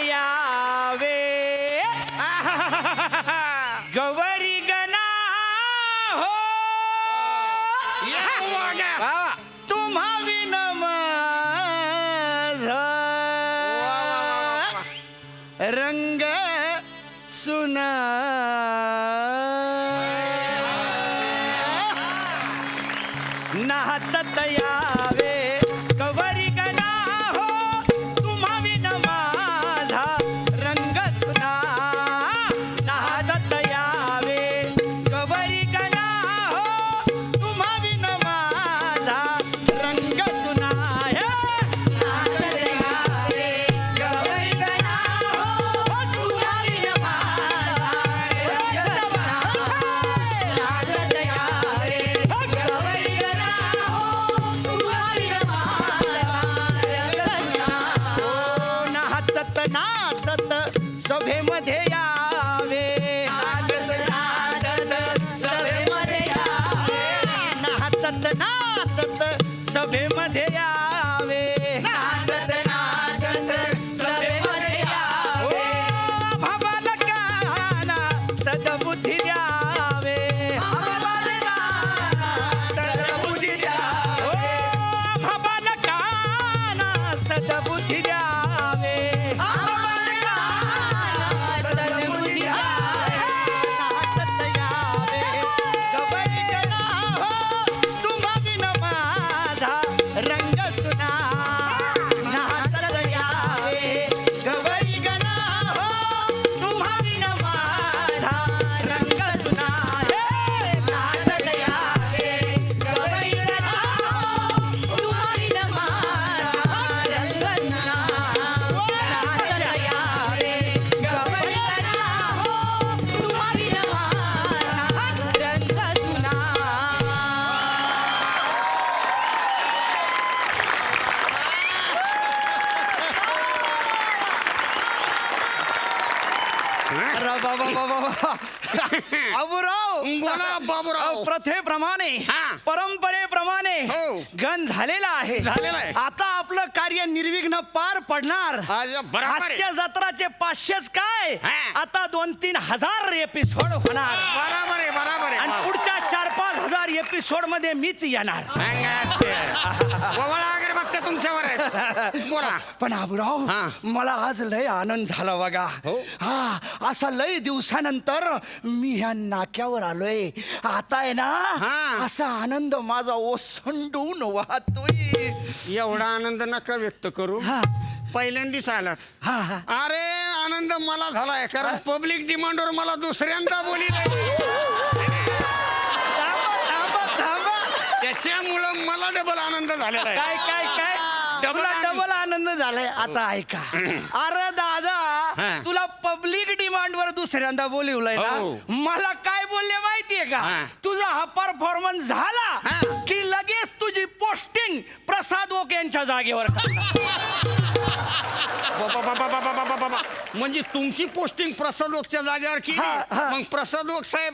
यावे गवरी गणा हो तुम्हा विनम रंग सुना नाहतत यावे गवरी गणा हो तुम्हा विन माझा रंग सुना नाहतत यावे गवरी गणा हो तुम्हा विन माझा रंग सुना नाहतत यावे गवरी गणा हो तुम्हा विन माझा रंग सुना नाहतत यावे गवरी गणा नाचत सभेमध्ये यावे नाचत सभेमध्ये यावे बालकांना सद्बुद्धी द्यावे बालकांना सद्बुद्धी द्यावे रंग सुना नाचत यावे गवरी गणा हो तुम्हा विन माझा रंग सुना नाचत यावे गवरी गणा हो तुम्हा विन माझा रंग सुना नाचत यावे गवरी गणा हो तुम्हा विन माझा रंग सुना. बाबूराव बोला बाबूराव. प्रथेप्रमाणे हा. परंपरेप्रमाणे हो. गण झालेला आहे आता आपलं कार्य निर्विघ्न पार पडणार बरोबर आहे. हास्य जत्राचे 500च काय हा. आता 2-3 हजार एपिसोड होणार बरोबर आहे बरोबर आणि आहे. पुढच्या 4-5 हजार एपिसोड मध्ये मीच येणार वगैरे बघते तुमच्यावर आहे. बोला. पण बाबूराव हा. मला आज लय आनंद झाला बघा हो. हा असा लय दिवसानंतर मी ह्या नाक्यावर आलोय आता आहे ना हा. असा आनंद माझा ओसंडून वाहतोय एवढा आनंद नका व्यक्त करू. हा. पहिल्यांदाच आलात. हा, हा. अरे आनंद मला झालाय कारण पब्लिक डिमांडवर मला दुसऱ्यांदा बोलिले थांबा. त्याच्यामुळं मला डबल आनंद झालेला आहे. काय डबल आनंद झालाय आता ऐका अरे दादा हा. तुला पब्लिक डिमांड वर दुसऱ्यांदा बोलवलंय ना हो. मला काय बोलले माहितीये का हा. तुझा हा परफॉर्मन्स झाला हा. की लगेच तुझी पोस्टिंग प्रसाद ओक यांच्या जागेवर बाबा म्हणजे तुमची पोस्टिंग प्रसाद ओकच्या जागेवर केली. हा, हा. मग प्रसाद ओक साहेब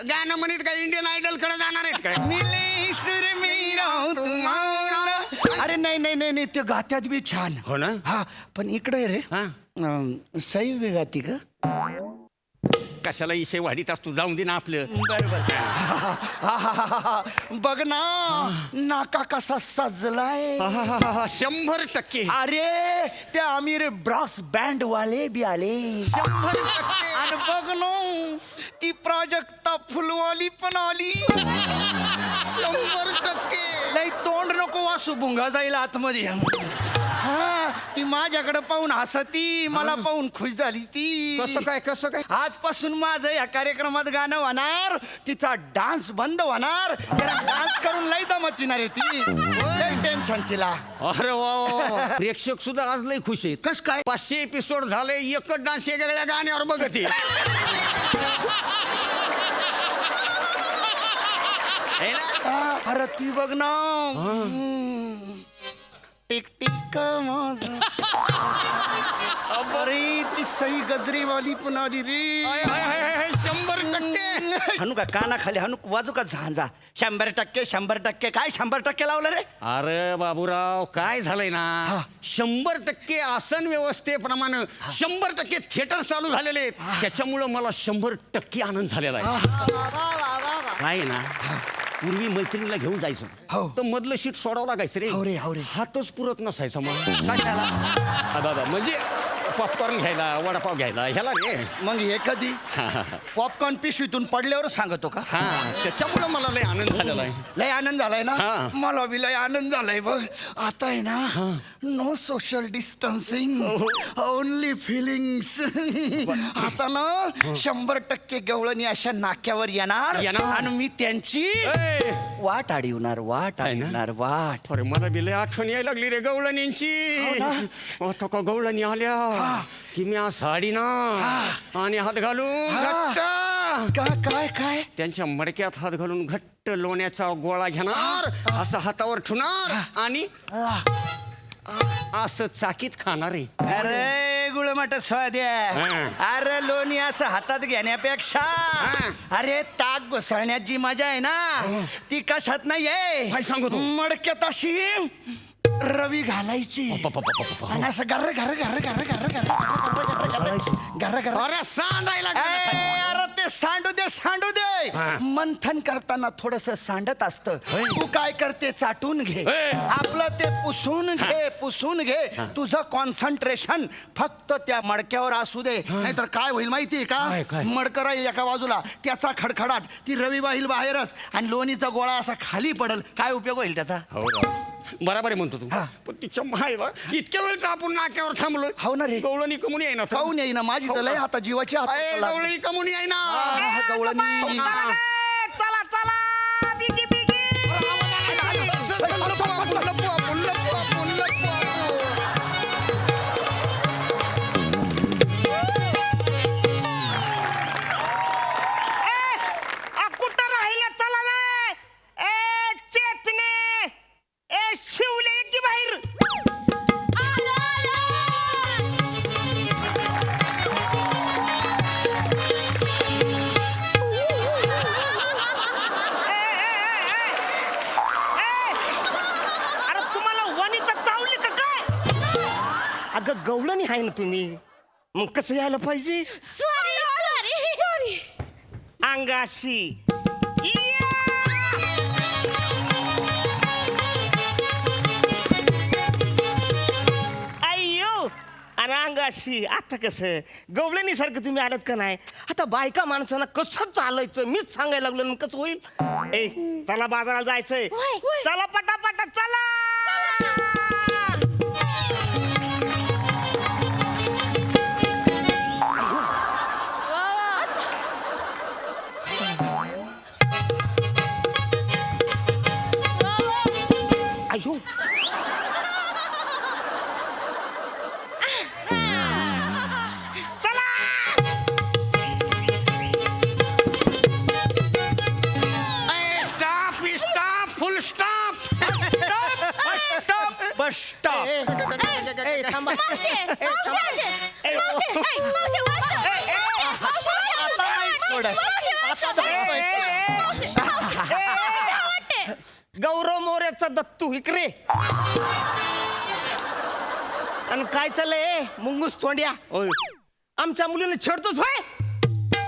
गाणं म्हणत काय इंडियन आयडल कडे जाणार आहेत काय? मिले सुर मेरा तुम्हारा. अरे नाही ते गात्यात बी छान हो ना. हा पण इकडे रे हा. सई बी गाती का कशाला इशे वाढीत असतो जाऊन दे ना आपलं. बरोबर बघ ना नाका कसा सजलाय 100% अरे ते आमिर ब्रॉस बँड वाले बी आले 100% आणि बघ ना ती प्राजक्ता फुलवाली पण आली 100% लई तोंड नको वासू भुंगा जाईल आतमध्ये हा ती माझ्याकडे पाहून हसती मला पाहून खुश झाली ती कसं काय आजपासून माझं या कार्यक्रमात गाणं होणार तिचा डान्स बंद होणार डान्स करून लई दमतीणार आहे ती लई टेन्शन तिला अरे वा प्रेक्षक सुद्धा आज लई खुश आहेत. कस काय 500 एपिसोड झाले एकच डान्स वेगवेगळ्या गाण्यावर बघत आहे. है ना? अरे ती बघ ना टिक टिक माझं अरे ती सही गजरीवाली पण आली रे. 100%. हाणू का कानाखाली हाणू वाजू का झांजा. 100% काय 100% लावलं रे. अरे बाबूराव काय झालंय ना 100% आसन व्यवस्थेप्रमाणे 100% थिएटर चालू झालेले आहेत त्याच्यामुळं मला 100% आनंद झालेला आहे. काय आहे ना पूर्वी मैत्रिणीला घेऊन जायचं हो. तर मधलं शीट सोडावं लागायचं हो रे, रे हो रे. हातच पुरत नसायचा मग कशाला? दादा म्हणजे पॉपकॉर्न घ्यायला वडापाव घ्यायला ह्याला रे मग हे कधी पॉपकॉर्न पिशवीतून पडल्यावर सांगतो का? हा त्याच्यामुळं मला लय आनंद झालेला आहे. लय आनंद झालाय ना. हा. मला बी लय आनंद झालाय बघ. आता आहे ना no social distancing only feelings. आता ना 100% गवळणी अशा नाक्यावर येणार येणार. आणि मी त्यांची ए, वाट अडवणार वाट आहे ना? अडवणार वाट. अरे मला बी लय आठवण यायला लागली रे गवळणींची. आता का गवळणी आल्या की मी आज साडी ना आणि हात घालून घट्ट काय काय त्यांच्या मडक्यात हात घालून घट्ट लोण्याचा गोळा घेणार असं हातावर ठेवणार आणि असं चाकीत खाणार आहे. अरे गुळमट स्वाद्या. हा. अरे लोणी असं हातात घेण्यापेक्षा हा. अरे ताक घुसळण्यात जी मजा आहे ना ती कशात नाहीये. काय सांगतो? मडक्यात अशी रवी घालायची आणि असं गर्र गर्र गर्र गर्र गर्र गर्र गर्र गर्र. अरे सांडायला अरे ते सांडू दे हा. मंथन करताना थोडस सांडत असतं. होय. तू काय करते चाटून घे ए. आपलं ते पुसून घे तुझं कॉन्सन्ट्रेशन फक्त त्या मडक्यावर असू दे. नाहीतर काय होईल माहितीये काय? का मडकं राहील एका बाजूला त्याचा खडखडाट ती रवी वाहील बाहेरच आणि लोणीचा गोळा असा खाली पडल. काय उपयोग होईल त्याचा? हो बराबर आहे म्हणतो तू हा. पण तिच्या मायला इतक्या वेळचं आपण नाक्यावर थांबलोय हो ना रे. गवळणी कमून आहे ना पाहून येई ना माझी तर लय आता जीवाची हात लागली. गवळणी कमून आहे ना गवळणी चला चला बिगी बिगी. लपू आपण. कुठं राहिले चला ना. ए चेतने ए शिवले की बाहेर. अरे तुम्हाला वनिता चावली का काय? अगं गवळणी आहे ना तुम्ही मग कसं यायला पाहिजे सॉरी अंगाशी. अय्यो आणि अंगाशी आता कसं गवळणी सारखं तुम्ही आलात का नाही. आता बायका माणसांना कसं चालायचं मीच सांगायला लागलो ना कसं होईल. ए चला बाजाराला जायचंय. होय, होय. चला पटापटा चला. अयो चला. Stop full stop. Bus stop. ए थांबा. गौरव मोऱ्याचा दत्तू इकडे. आणि काय चाललंय मुंगूस तोंड्या आमच्या मुलीने छेडतोस होय.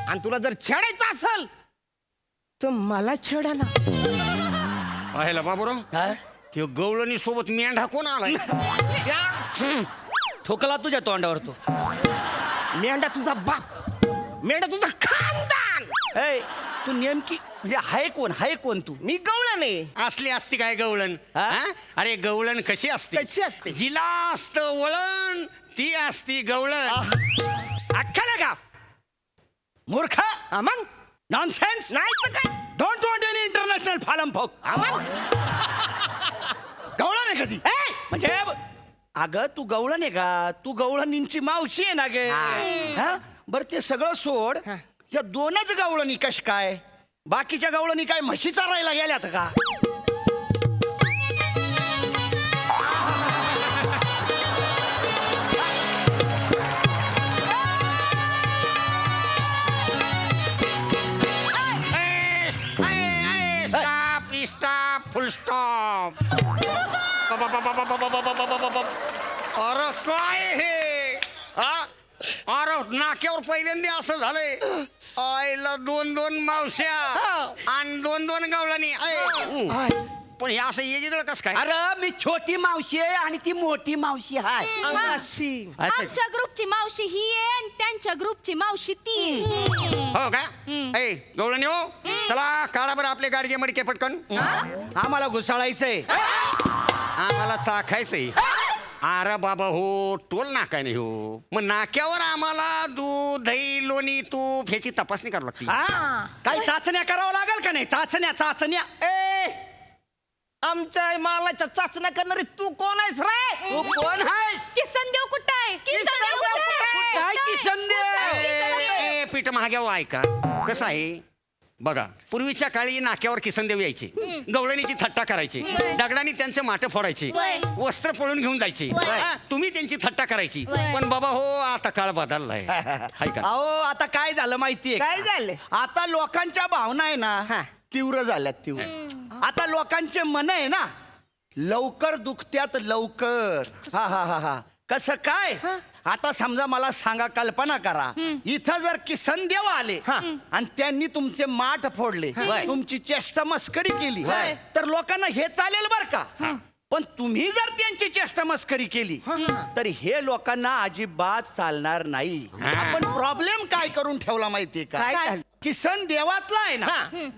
आणि तुला जर छेडायचं असेल तर मला छेडा ना. पाहिला बाबूराव ह्यो गवळणी सोबत मेंढा कोण आलाय? थोकला तुझ्या तोंडावर तो. मेंढा तुझा बाप मेंढा तुझा खानदान. ए तू नेमकी म्हणजे हाय कोण तू? मी गवळण आहे. असली असती काय गवळण? हा? हा? अरे गवळण कशी असते? कशी असते? जिला असतं वळण ती असती गवळण. अख्खा ना का मूर्खा. हा मग नॉनसेन्स. नाही तर काय. डोंट वॉन्ट एनी इंटरनॅशनल फालम फोक. हा मग गवळण आहे कधी म्हणजे अगं तू गवळण आहे का? तू गवळणींची मावशी आहे ना गे. हा बरं ते सगळं सोड. या दोनच गवळणी कश काय? बाकीच्या गवळणी काय म्हशी चारायला गेल्यात का? अरे काय हे अरे नाक्यावर पहिल्यांदा असं झालंय आईला 2 मावश्या आणि 2 गवळणी पण हे असं वेगळं कस काय अरे मी छोटी मावशी आहे आणि ती मोठी मावशी आहे. अंगाशी आमच्या ग्रुपची मावशी ही आहे आणि त्यांच्या ग्रुपची मावशी ती आहे. हो का ए गवळणी हो चला काढा बरं आपले गाडगे मडके पटकन आम्हाला घुसाळायचंय. आम्हाला चाखायचंय. अरे बाबा हो टोल नाका नाही हो मग नाक्यावर आम्हाला दूध दही लोणी तूप ह्याची तपासणी करावी लागते. हा? काही चाचण्या करावं लागेल का नाही? चाचण्या ए आमच्या मालाच्या चाचण्या करणारी तू कोण आहेस रे? तू कोण आहेस? किसन देव कुठं आहे? किसन देव कुठं आहे? काय किसन ए पीठ महाग्याव ऐका कसं आहे बघा पूर्वीच्या काळी नाक्यावर किसनदेव यायचे गवळणीची थट्टा करायची दगडाने त्यांचे माटे फोडायचे वय. वस्त्र पळून घेऊन जायचे वय. हा, तुम्ही त्यांची थट्टा करायची वय. पण बाबा हो आता काळ बदललाय हाय का अहो आता काय झालं माहितीये काय का? झालं? आता लोकांच्या भावना आहे हा. ना तीव्र झाल्यात तीव्र. आता लोकांचे मन आहे ना लवकर दुखत्यात लवकर. हा हा हा हा कसं काय? आता समजा मला सांगा कल्पना करा इथं जर किसन देव आले आणि त्यांनी तुमचे माठ फोडले तुमची चेष्टा मस्करी केली तर लोकांना हे चालेल बर का? पण तुम्ही जर त्यांची चेष्टा मस्करी केली तर हे लोकांना अजिबात चालणार नाही. आपण प्रॉब्लेम काय करून ठेवला माहितीये काय का? झालं? किसन देवातला आहे ना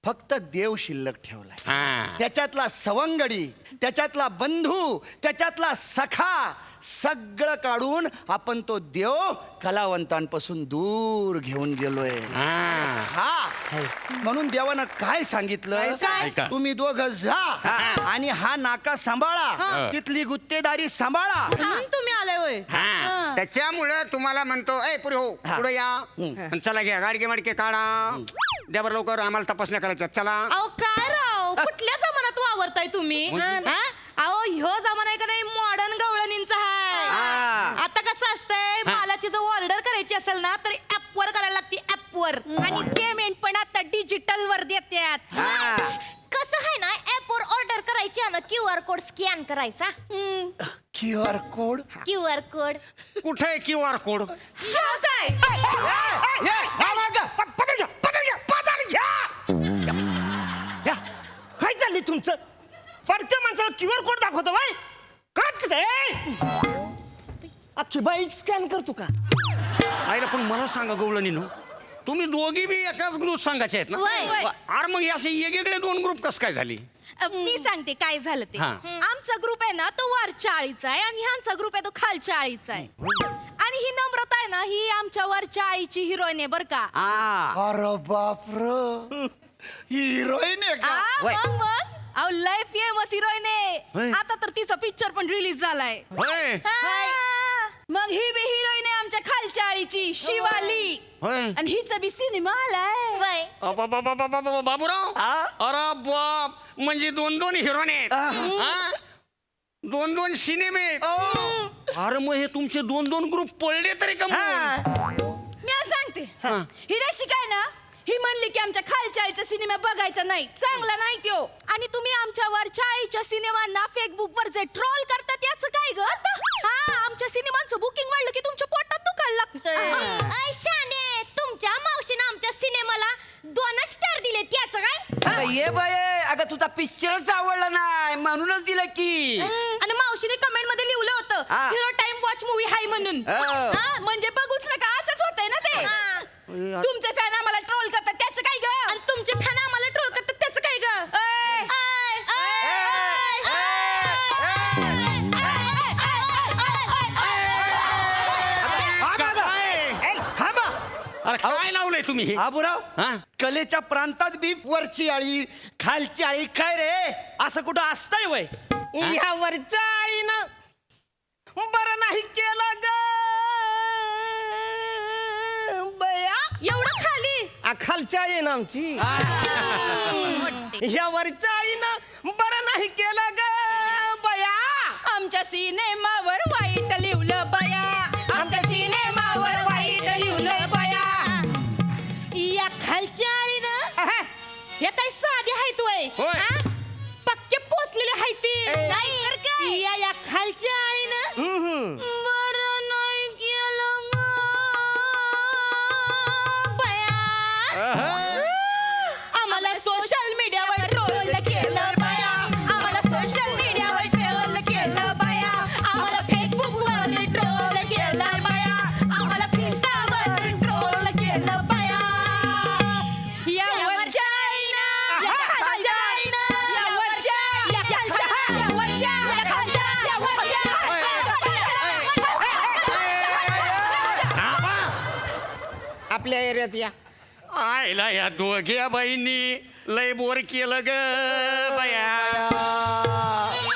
फक्त देव शिल्लक ठेवलाय. हा. त्याच्यातला सवंगडी त्याच्यातला बंधू त्याच्यातला सखा सगळं काढून आपण तो देव कलावंतांपासून दूर घेऊन गेलोय. हा. हा म्हणून देवानं काय सांगितलं ऐका. तुम्ही दोघं जा आणि हा नाका सांभाळा तिथली गुत्तेदारी सांभाळा. म्हणून तुम्ही आलाय होय? हा त्याच्यामुळं तुम्हाला म्हणतो ए पुढे हो पुढे या आणि चला घ्या गाडगे मडके काढा द्या बरं लवकर आम्हाला तपासण्या करायच्या चला. अहो काय राव कुठल्या जमान्यात वावरताय तुम्ही? हा? अहो ह्यो जमाना आहे का नाही मॉडर्न गवळणींचा आहे. आता कसं असतंय मालाची जर ऑर्डर करायची असेल ना तर ऍप वर करायला लागते ऍप वर आणि पेमेंट पण आता डिजिटल वर देतात. कसं आहे ना ऍप वर ऑर्डर करायची आणि QR कोड स्कॅन करायचा. QR कोड QR कोड कुठे आहे QR कोड? काय काय चाललंय तुमचं? परत्या माणसाला QR कोड दाखवतो बाय काय कसं अख्खी बाईक स्कॅन करतो का? आईला पण मला सांगा गवळणीनो तुम्ही दोघी बी एकाच ग्रुप सांगायचे आहेत वय. ना अरे मग असे वेगवेगळे 2 ग्रुप कस काय झाली? मी सांगते काय झालं ते. हा. आमचा ग्रुप आहे ना तो वरच्या आळीचा आहे आणि ह्यांचा ग्रुप आहे तो खालच्या आळीचा आहे. आणि ही नम्रता आहे ना ही आमच्या वरच्या आळीची हिरोईन आहे बर का? अरे बापर हिरोईन आहे का? मग अहो लय फेमस हिरोईन होय. आहे. आता तर तिचा पिक्चर पण रिलीज झालाय. होय मग ही बी हिरोईन आहे आमच्या खालच्या आळीची शिवाली होय आणि हिचा बी सिनेमा आलाय. वय बाबूराव अरे बाप म्हणजे 2 हिरोईन आहेत हा? 2 सिनेमे आहेत. अरे मग हे तुमचे 2 ग्रुप पडले तरी का मी आज सांगते ही रेशी काय ना ही म्हणली की आमच्या खालच्या आळीचा सिनेमा बघायचा नाही चांगला नाही त्यो आणि तुम्ही आमच्या वरच्या आळीच्या सिनेमांना फेसबुक वर जे ट्रोल करतात याचं काय ग? हा आमच्या सिनेमांचं बुकिंग वाढलं की तुमच्या पोटात दुखायला लागतंय. शाने तुमच्या मावशीनं आमच्या सिनेमाला 2 स्टार दिले त्याचं काय? ये बाय अगं तुझा पिक्चरच आवडला नाही म्हणूनच दिलं की. आणि मावशीने कमेंट मध्ये लिहिलं होतं हा. हिरो टाइम वॉच मूवी हाय म्हणून. हा, म्हणजे बघूच नका असंच होतंय ना ते. तुमचे फॅन आम्हाला ट्रोल करतात त्याचं काय ग? आणि तुमचे फॅन आम्हाला ट्रोल करतात त्याचं काय ग? अरे काय लावलंय तुम्ही हे बाबूराव हा? कलेच्या प्रांतात बी वरची आळी खालची आळी काय रे असं कुठं असतंय वय? ह्या वरच्या आईनं बरं नाही केलं ग बया. एवढं खाली खालच्या आईनं आमची ह्या वरच्या आईनं बरं नाही केलं ग बया. आमच्या सिनेमावर वाईट लिवलं बया आमच्या सिनेमावर वाईट लिवलं बया. या खालच्या आळीनं हे काय साधे आहेत वय होय. हा? पक्के पोचलेले आहेत ती नाही तर काय आपल्या एरियात या. आयला या दोघ्या बाईंनी लय बोर केलं ग बाया.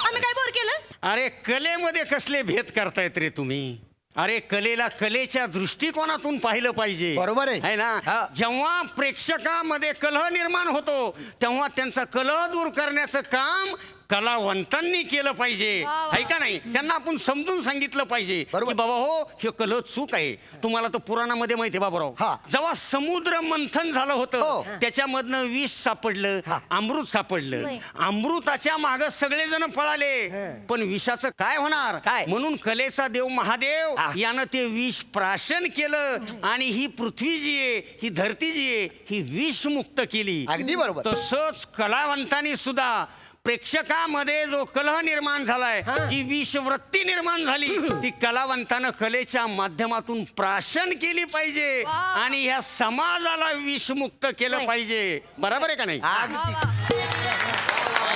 आम्ही काय बोर केलं? अरे कलेमध्ये कसले भेद करतायत रे तुम्ही. अरे कलेला कलेच्या दृष्टिकोनातून पाहिलं पाहिजे. बरोबर आहे. है ना. हा. जेव्हा प्रेक्षकामध्ये कलह निर्माण होतो तेव्हा त्यांचा कलह दूर करण्याचं काम कलावंतांनी केलं पाहिजे. आहे का नाही. त्यांना आपण समजून सांगितलं पाहिजे बरोबर. की बाबा हो हे कलह चूक आहे. तुम्हाला तर पुराणामध्ये माहिती आहे बाबूराव. हा. जेव्हा समुद्र मंथन झालं हो. होतं त्याच्यामधनं विष सापडलं. हा. अमृत सापडलं. होय. अमृताच्या माग सगळेजण पळाले पण विषाचं काय होणार. काय? म्हणून कलेचा देव महादेव हा. यानं ते विष प्राशन केलं आणि ही पृथ्वी जी आहे ही धरती जी आहे ही विषमुक्त केली. अगदी बरोबर. तसंच कलावंतांनी सुद्धा प्रेक्षकामध्ये जो कलह निर्माण झालाय ही विषवृत्ती निर्माण झाली ती कलावंतानं कलेच्या माध्यमातून प्राशन केली पाहिजे आणि ह्या समाजाला विषमुक्त केलं होय. पाहिजे. बरोबर आहे का नाही. अगदी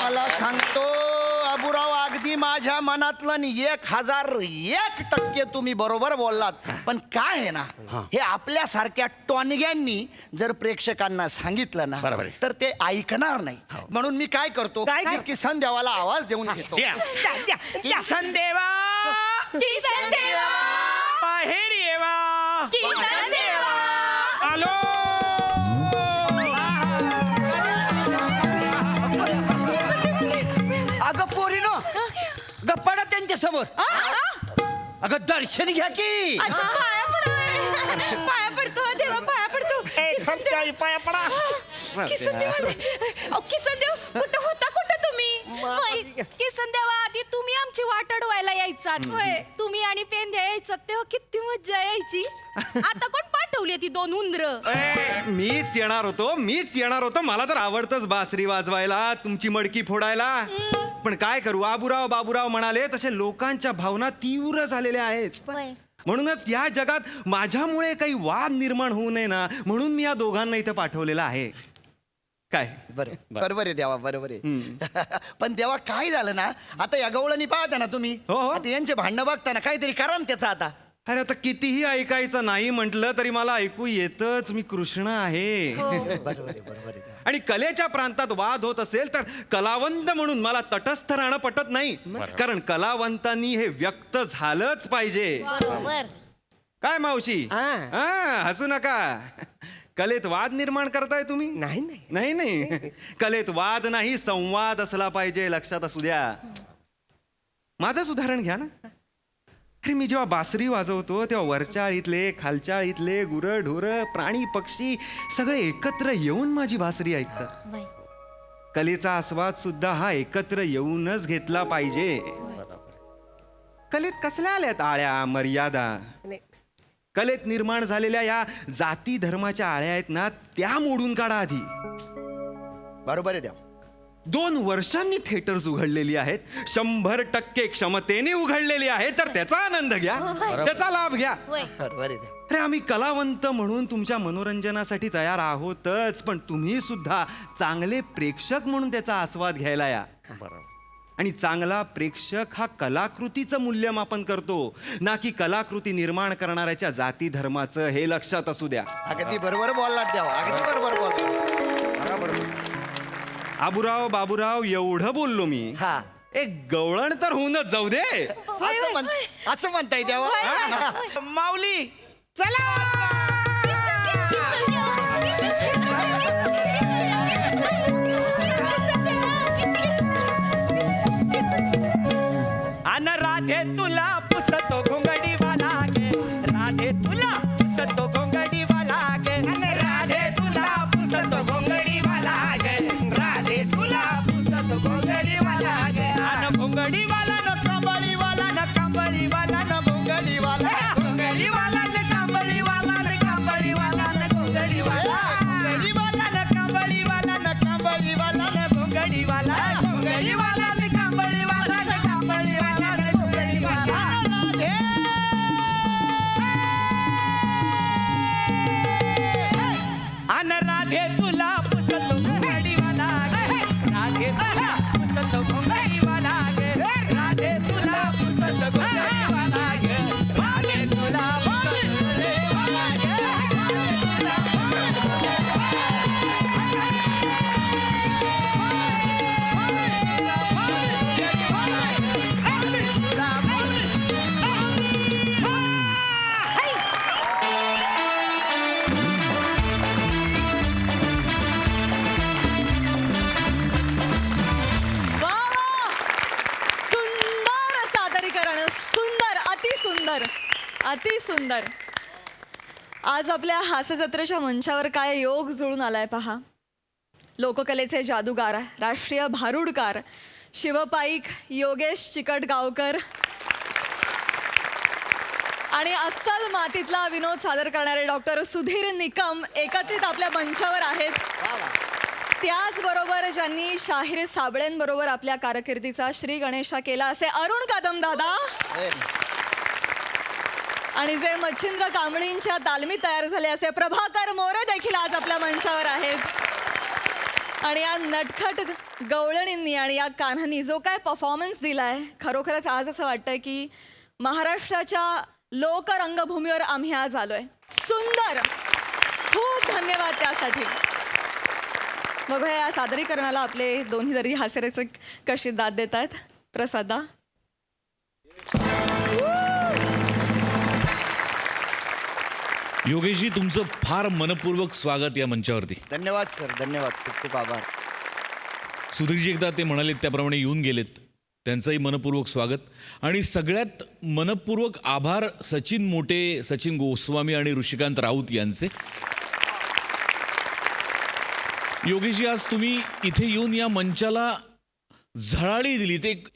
मला सांगतो बाबूराव, अगदी माझ्या मनातलं आणि 1001% तुम्ही बरोबर बोललात. पण काय आहे ना, हे आपल्यासारख्या टॉनग्यांनी जर प्रेक्षकांना सांगितलं ना बरोबर आहे. तर ते ऐकणार नाही. म्हणून मी काय करतो, काय की किसन देवाला आवाज देऊन घेतो. द्या. द्या, द्या, द्या. किसन देवा, किसन देवा, बाहेर येवा. किसन देवा. आलो. अगं पोरीनो गप्पाडा त्यांच्या समोर. अगं दर्शन घ्या की. अच्छा, पाया पडाय. पाया पडतो देवा, पाया पडतो. ए, सत्याळी पाया पडा. किसन देवा, किसन देव कुठं होता, कुठं तुम्ही? होय, किसन देवा, आधी तुम्ही आमची वाट अडवायला यायचात. होय, तुम्ही आणि पेंद्या यायचात तेव्हा किती मज्जा यायची. आता कोण पाठवली ती 2 उंदर? मीच येणार होतो. मला तर आवडतच बासरी वाजवायला, तुमची मडकी फोडायला. पण काय करू, बाबूराव म्हणाले तसे लोकांच्या भावना तीव्र झालेल्या आहेत. होय. म्हणूनच या जगात माझ्यामुळे काही वाद निर्माण होऊ नये ना, म्हणून मी या दोघांना इथं पाठवलेलं आहे. काय बरोबर आहे देवा, बरोबर आहे. पण देवा काय झालं ना, आता या गवळणी पाहता ना तुम्ही, हो, हो. आता यांचे भांडणं बघताना काहीतरी करा ना त्याचं आता. अरे आता कितीही ऐकायचं नाही म्हटलं तरी मला ऐकू येतच, मी कृष्ण आहे. बरोबर आहे. आणि कलेच्या प्रांतात वाद होत असेल तर कलावंत म्हणून मला तटस्थ राहणं पटत नाही. कारण कलावंतांनी हे व्यक्त झालंच पाहिजे. बरोबर. काय मावशी, हसू नका. कलेत वाद निर्माण करताय तुम्ही? नाही नाही नाही कलेत वाद नाही, संवाद असला पाहिजे, लक्षात असू द्या. माझंच उदाहरण घ्या ना. अरे मी जेव्हा बासरी वाजवतो तेव्हा वरच्या आळीतले खालच्या आळीतले गुरं ढोरं प्राणी पक्षी सगळे एकत्र येऊन माझी बासरी ऐकतात. होय. कलेचा आस्वाद सुद्धा हा एकत्र येऊनच घेतला पाहिजे. कलेत कसल्या आल्यात आळ्या मर्यादा. नाही. कलेत निर्माण झालेल्या या जाती धर्माच्या आळ्या आहेत ना, त्या मोडून काढा आधी. बरोबर आहे देवा. 2 वर्षांनी थिएटर्स उघडलेली आहेत, 100% क्षमतेने उघडलेली आहे, तर त्याचा आनंद घ्या, त्याचा लाभ घ्या. होय. बरोबर आहे देवा. अरे आम्ही कलावंत म्हणून तुमच्या मनोरंजनासाठी तयार आहोतच, पण तुम्ही सुद्धा चांगले प्रेक्षक म्हणून त्याचा आस्वाद घ्यायला या. आणि चांगला प्रेक्षक हा कलाकृतीचं मूल्यमापन करतो, ना की कलाकृती निर्माण करणाऱ्याच्या जाती धर्माचं. हे लक्षात असू द्या. अगदी बरोबर बोललात देवा, अगदी बरोबर बोललात. बाबूराव एवढं बोललो मी. हा. एक गवळण तर होऊनच जाऊ दे. असं म्हणताय देवा. माऊली चला. अन राधे तुला पुसतो घोंगडी वाला गे, राधे तुला पुसतो घोंगडी वाला गे, राधे तुला पुसतो घोंगडी वाला गे, राधे तुला पुसतो घोंगडी वाला गे. अन घोंगडी वाला न कंबळी वाला न कंबळी वाला न घोंगडी वाला, घोंगडी वाला न कंबळी वाला न कंबळी वाला न घोंगडी वाला, घोंगडी वाला न कंबळी वाला न कंबळी वाला न घोंगडी वाला, घोंगडी वाला न कंबळी वाला न कंबळी वाला न घोंगडी वाला. अति सुंदर. आज आपल्या हास्यजत्रेच्या मंचावर काय योग जुळून आलाय पहा. लोककलेचे जादूगार, राष्ट्रीय भारुडकार, शिवपाईक योगेश चिकटगावकर आणि अस्सल मातीतला विनोद सादर करणारे डॉक्टर सुधीर निकम एकत्रित आपल्या मंचावर आहेत. त्याचबरोबर ज्यांनी शाहीर साबळेंबरोबर आपल्या कारकिर्दीचा श्री गणेशा केला असे अरुण कदम दादा आणि जे मच्छिंद्र कांबळींच्या तालमीत तयार झाले असे प्रभाकर मोरे देखील आज आपल्या मंचावर आहेत. आणि या नटखट गवळणींनी आणि या कान्हांनी जो काय परफॉर्मन्स दिलाय, खरोखरच आज असं वाटतंय की महाराष्ट्राच्या लोकरंगभूमीवर आम्ही आज आलोय. सुंदर. खूप धन्यवाद त्यासाठी. बघूया या सादरीकरणाला आपले दोन्ही दरी हास्यरसिक कशी दाद देत आहेत. प्रसादा. योगेशजी, तुमचं फार मनपूर्वक स्वागत या मंचावरती. धन्यवाद सर, धन्यवाद, खूप खूप आभार. सुधीरजी एकदा ते म्हणालेत त्याप्रमाणे येऊन गेलेत, त्यांचंही मनपूर्वक स्वागत. आणि सगळ्यात मनपूर्वक आभार सचिन मोटे, सचिन गोस्वामी आणि ऋषिकांत राऊत यांचे. योगेशजी, आज तुम्ही इथे येऊन या मंचाला झळाळी दिलीत, एक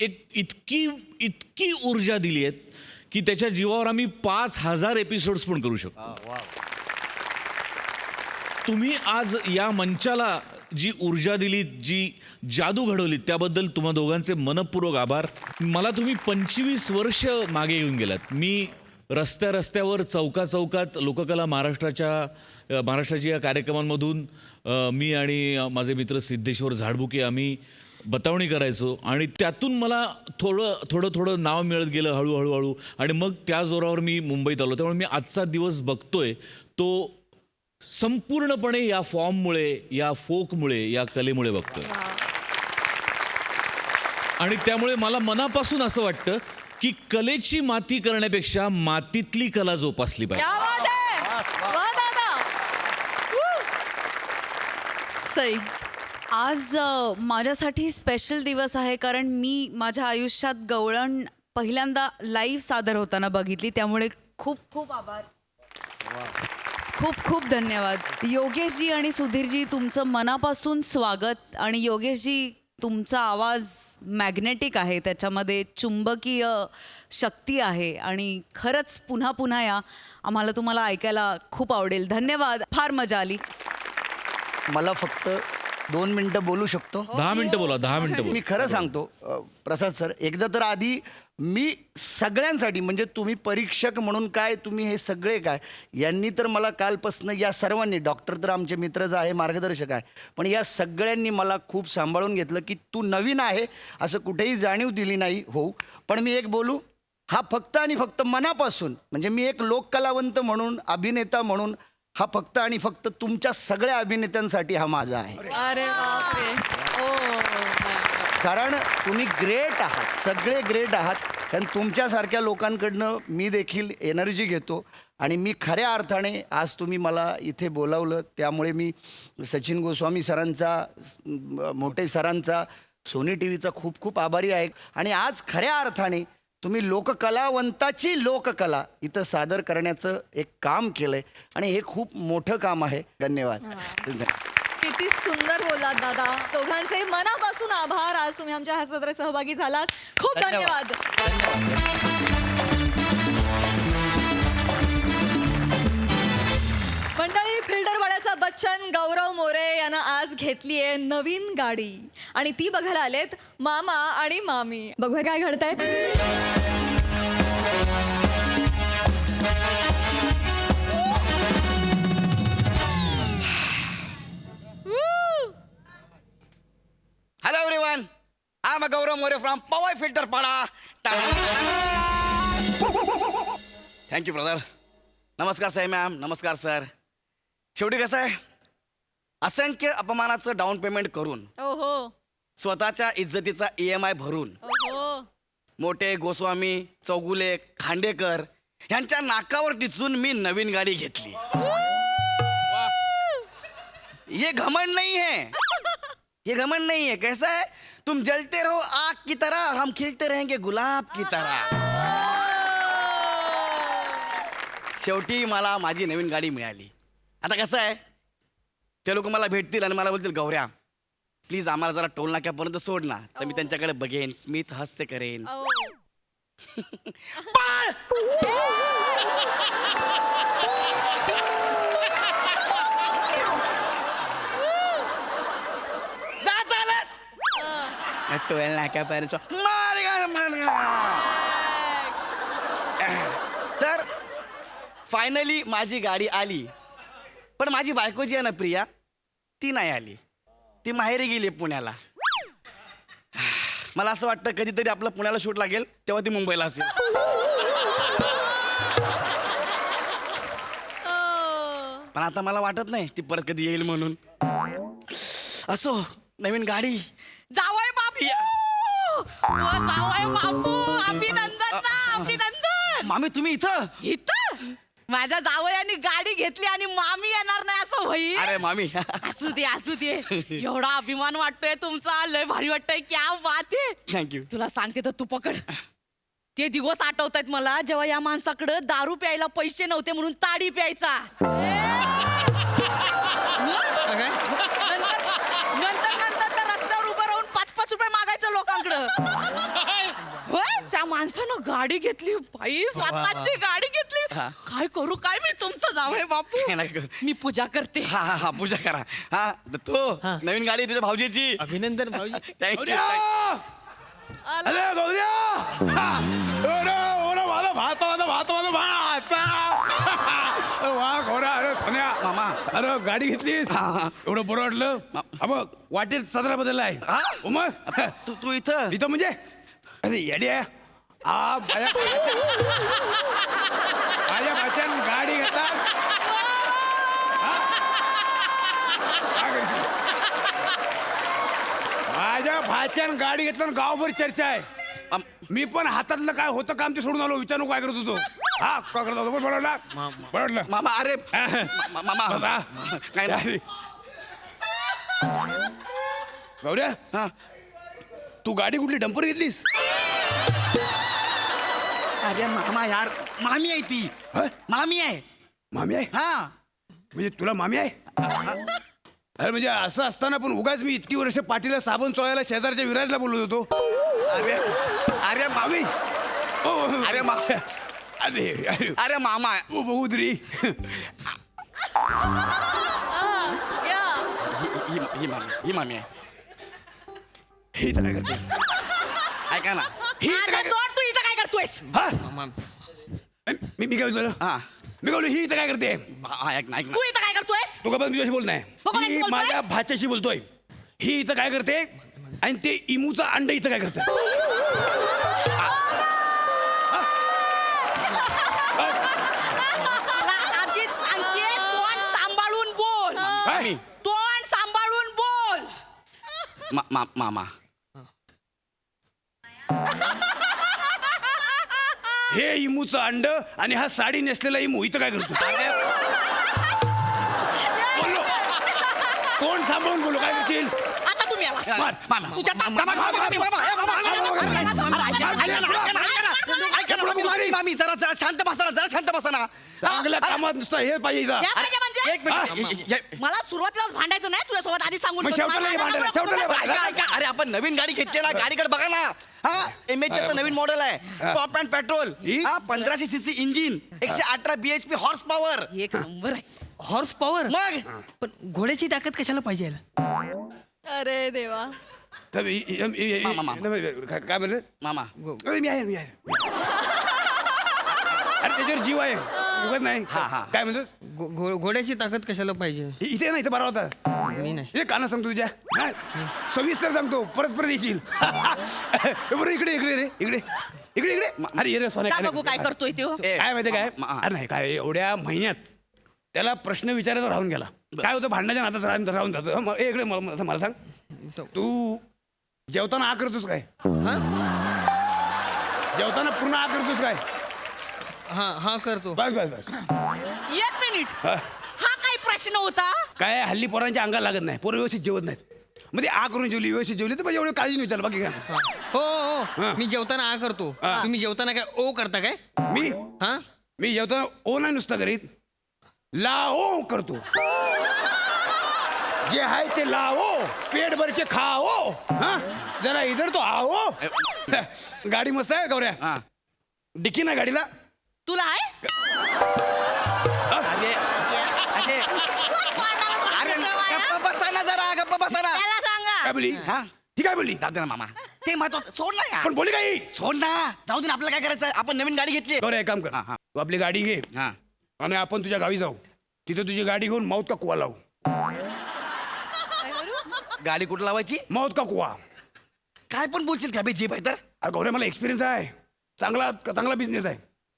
इतकी ऊर्जा दिली आहेत की त्याच्या जीवावर आम्ही 5000 एपिसोड्स पण करू शकतो. तुम्ही आज या मंचाला जी ऊर्जा दिलीत, जी जादू घडवलीत, त्याबद्दल तुम्हा दोघांचे मनपूर्वक आभार. मला तुम्ही 25 वर्ष मागे येऊन गेलात. मी रस्त्यावर चौकात लोककला महाराष्ट्राची या कार्यक्रमांमधून मी आणि माझे मित्र सिद्धेश्वर झाडबुके आम्ही बतावणी करायचो आणि त्यातून मला थोडं नाव मिळत गेलं हळूहळू आणि मग त्या जोरावर मी मुंबईत आलो. त्यामुळे मी आजचा दिवस बघतोय तो संपूर्णपणे या फॉर्ममुळे, या फोकमुळे, या कलेमुळे बघतोय. आणि त्यामुळे मला मनापासून असं वाटतं की कलेची माती करण्यापेक्षा मातीतली कला जोपासली पाहिजे. क्या बात आहे. वा दादा. सई, आज माझ्यासाठी स्पेशल दिवस आहे कारण मी माझ्या आयुष्यात गवळण पहिल्यांदा लाईव्ह सादर होताना बघितली. त्यामुळे खूप खूप आभार. खूप खूप धन्यवाद. योगेशजी आणि सुधीरजी, तुमचं मनापासून स्वागत. आणि योगेशजी, तुमचा आवाज मॅग्नेटिक आहे, त्याच्यामध्ये चुंबकीय शक्ती आहे आणि खरंच पुन्हा पुन्हा या. आम्हाला तुम्हाला ऐकायला खूप आवडेल. धन्यवाद. फार मजा आली. मला फक्त 2 मिनिटं बोलू शकतो? 10 मिनिटं बोला, 10 मिनिटं बोला. मी खरं सांगतो प्रसाद सर, एकदा तर आधी मी सगळ्यांसाठी, म्हणजे तुम्ही परीक्षक म्हणून काय, तुम्ही हे सगळे काय, यांनी तर मला कालपासून या सर्वांनी, डॉक्टर तर आमचे मित्रच आहे, मार्गदर्शक आहे, पण या सगळ्यांनी मला खूप सांभाळून घेतलं की तू नवीन आहे असं कुठेही जाणीव दिली नाही. हो, पण मी एक बोलू, हा फक्त आणि फक्त मनापासून, म्हणजे मी एक लोककलावंत म्हणून, अभिनेता म्हणून, हा फक्त आणि फक्त तुमच्या सगळ्या अभिनेत्यांसाठी हा माझा आहे. अरे बापरे. ओ. कारण तुम्ही ग्रेट आहात, सगळे ग्रेट आहात. कारण तुमच्यासारख्या लोकांकडनं मी देखील एनर्जी घेतो आणि मी खऱ्या अर्थाने आज तुम्ही मला इथे बोलावलं, त्यामुळे मी सचिन गोस्वामी सरांचा, मोठे सरांचा, सोनी टी व्हीचा खूप खूप आभारी आहे. आणि आज खऱ्या अर्थाने तुम्ही लोककलावंताची लोककला इथं सादर करण्याचं एक काम केलंय आणि हे खूप मोठं काम आहे. धन्यवाद. किती सुंदर बोललात दादा. दोघांचे मनापासून आभार. आज तुम्ही आमच्या हास्यजत्रेत सहभागी झालात. खूप धन्यवाद. मंडळी, फिल्डरवाड्याचा बच्चन गौरव मोरे यांना आज घेतली आहे नवीन गाडी आणि ती बघायला आलेत मामा आणि मामी. बघूया काय घडतंय. Hello everyone, I'm Gaurav More from Powai Filter Pada. Thank you brother. नमस्कार साई मॅम, नमस्कार सर. शेवटी कसं आहे, असंख्य अपमानाचं डाऊन पेमेंट करून, ओहो स्वतःच्या इज्जतीचा EMI भरून, ओहो, मोठे गोस्वामी, चौगुले, खांडेकर यांच्या नाकावर टिचून मी नवीन गाडी घेतली. ये घमंड नहीं है, ये घमंड नहीं है. कैसा है, तुम जलते रहो आग की तरह और हम खिलते रहेंगे गुलाब की तरह. शेवटी मला माझी नवीन गाडी मिळाली. आता कसं आहे, ते लोक मला भेटतील आणि मला बोलतील गौऱ्या प्लीज आम्हाला जरा टोल नाक्यापर्यंत सोड ना. तर मी त्यांच्याकडे बघेन, स्मित हास्य करेन. पण जा चालत टोल नाक्यापर्यंत तर फायनली माझी गाडी आली. पण माझी बायको जी आहे ना प्रिया, ती नाही आली. ती माहेरी गेली पुण्याला. मला असं वाटतं कधीतरी आपलं पुण्याला शूट लागेल तेव्हा ती मुंबईला असेल. पण आता मला वाटत नाही ती परत कधी येईल म्हणून. असो, नवीन गाडी. जावय बापू जावय बापू अभिनंदन ना अभिनंदन. मामी तुम्ही इथं? इथं माझ्या जावयाने गाडी घेतली आणि मामी येणार नाही असं होईल? अरे मामी असू दे एवढा अभिमान वाटतोय तुमचा, लय भारी वाटतंय. क्या बात आहे. थँक्यू. तुला सांगते तर तू पकड. ते दिवस आठवतायत मला जेव्हा या माणसाकडे दारू प्यायला पैसे नव्हते म्हणून ताडी प्यायचा. नंतर तर रस्त्यावर उभं राहून 5-5 रुपये मागायचं लोकांकडं. होय, त्या माणसानं गाडी घेतली बाई, स्वतःची गाडी घेतली. काय करू काय मी तुमचं जावय बापू. मी पूजा करते. हा हा हा पूजा करा. हा तो नवीन गाडी तुझ्या भाऊजीची. अभिनंदन भाऊजी. थँक्यू. अरे गौऱ्या वा गौऱ्या. अरे सोन्या मामा. अरे गाडी घेतलीस एवढं बरं वाटलं. हा बघ वाटेत सदरा बदललाय. मग तू इथं इथं म्हणजे अरे येड्या माझ्या भाच्यान गाडी घेतला. माझ्या भाच्यान गाडी घेतला गावभर चर्चा आहे. मी पण हातातलं काय होतं काम ते सोडून आलो. विचारू काय करत होतो. हा काय करत होतो बरोबर मामा. अरे मामा काय नाही. गौऱ्या हा तू गाडी कुठली डंपर घेतलीस? अरे मामा यार, मामी आहे ती. मामी आहे. मामी आहे? हा म्हणजे तुला मामी आहे? अरे म्हणजे असं असताना पण उगाच मी इतकी वर्ष पाठीला साबण चोळायला शेजारच्या विराजला बोलत होतो. अरे अरे मामी. अरे मामा. अरे अरे अरे मामा. बघू तरी. ही मामी आहे. ही तर काय करते? ऐका ना. सोड, तू इथं काय करतोयस? हा? मी काय बोलतो? हा मी बोललो ही इथं काय करते? ऐक ना. तू इथं काय करतोयस? तू का पण तुझ्याशी बोल मग नाही. कोणाशी ही बोलतोयस? माझ्या भाच्याशी बोलतोय. ही इथं काय करते आणि ते इमूचा अंड इथं काय करते? मला आधी सांगते, तोंड सांभाळून बोल. काय? तोंड सांभाळून बोल. मामा. हे इमूचं अंड आणि हा साडी नेसलेला इमू इथं काय करतो? बोललो कोण सांभाळून बोललो काय करतील? आता तुम्ही आलास. मार. मामा. तुझ्या मामी जरा शांत बसा ना, जरा शांत बसा ना. चांगल्या कामात नुसतं हे पाहिजे इथं. या पाहिजे म्हणजे? एक मिनिट. मला सुरुवातीलाच भांडायचं नाही तुझ्यासोबत, आधी सांगून मग ठेव. शेवटाला हे भांडायला, शेवटाला हे ऐका, ऐका. अरे आपण नवीन गाडी घेतली ना, गाडीकडे बघा ना. हा एमएचचं नवीन मॉडेल आहे. Top and petrol. He? 1500 CC engine, 118 BHP horse power. एक नंबर आहे. Horse power. मग पण घोड्याची ताकद कशाला पाहिजे? अरे देवा. तर मामा. काय म्हणलं? मामा. अरे मी आहे. अरे त्याच्यावर जीव आहे उगत नाही. हा. काय म्हणतो? घोड्याची ताकद कशाला पाहिजे? इथे नाही, इथे बरा होता. मी नाही. हे काना सांगतो तुझ्या. हा? सविस्तर सांगतो, परत येशील. बरं इकडे रे इकडे. अरे ये रे सोन्या. बघू काय करतोय तो. काय माहिती काय? मा- अरे नाही काय एवढ्या महिन्यात त्याला प्रश्न विचारायचा राहून गेला. काय होतं भांडणाच्या नादात राहून जातं. मग इकडे मला सांग, तू जेवताना आ करतोस काय? जेवताना पूर्ण आ करतोस काय? हा करतो. बस एक मिनिट. हा. हा काय प्रश्न होता? काय हल्ली पोरांच्या अंगाला लागत नाही. पोरं व्यवस्थित जेवत नाहीत. मग ते आ करून जेवली व्यवस्थित जेवली तर एवढी काळजी नाही विचारलं बाकी काय. हो मी जेवताना आ करतो. तुम्ही जेवताना काय ओ करता काय? मी हा मी जेवताना ओ नाही नुसतं करीत लाओ करतो. जे आहे ते लावो, पेट भर के खाओ. हा जरा इधर तो आओ. गाडी मस्त आहे गौऱ्या. हा. डिक्की ना गाडीला. तुला आहे अरे अरे अरे गप्प बसा ना जरा, गप्प बसा ना. त्याला सांगा. काय बोली? हा ही काय बोलली? जाऊ दे ना मामा, ते महत्वाचं सोड ना यार. पण बोली काही. सोड ना, जाऊ दे ना, आपल्याला काय करायचं, आपण नवीन गाडी घेतली. गौऱ्या एक काम कर, हा, हा. तू आपली गाडी घे हा आणि आपण तुझ्या गावी जाऊ. तिथे तुझी गाडी घेऊन मौत का कुवा लावू. गाडी कुठं लावायची? मौत का कुवा. काय पण बोलशील का बे, जीप आहे तर. अरे गौऱ्या मला एक्सपिरियन्स आहे, चांगला चांगला बिझनेस आहे.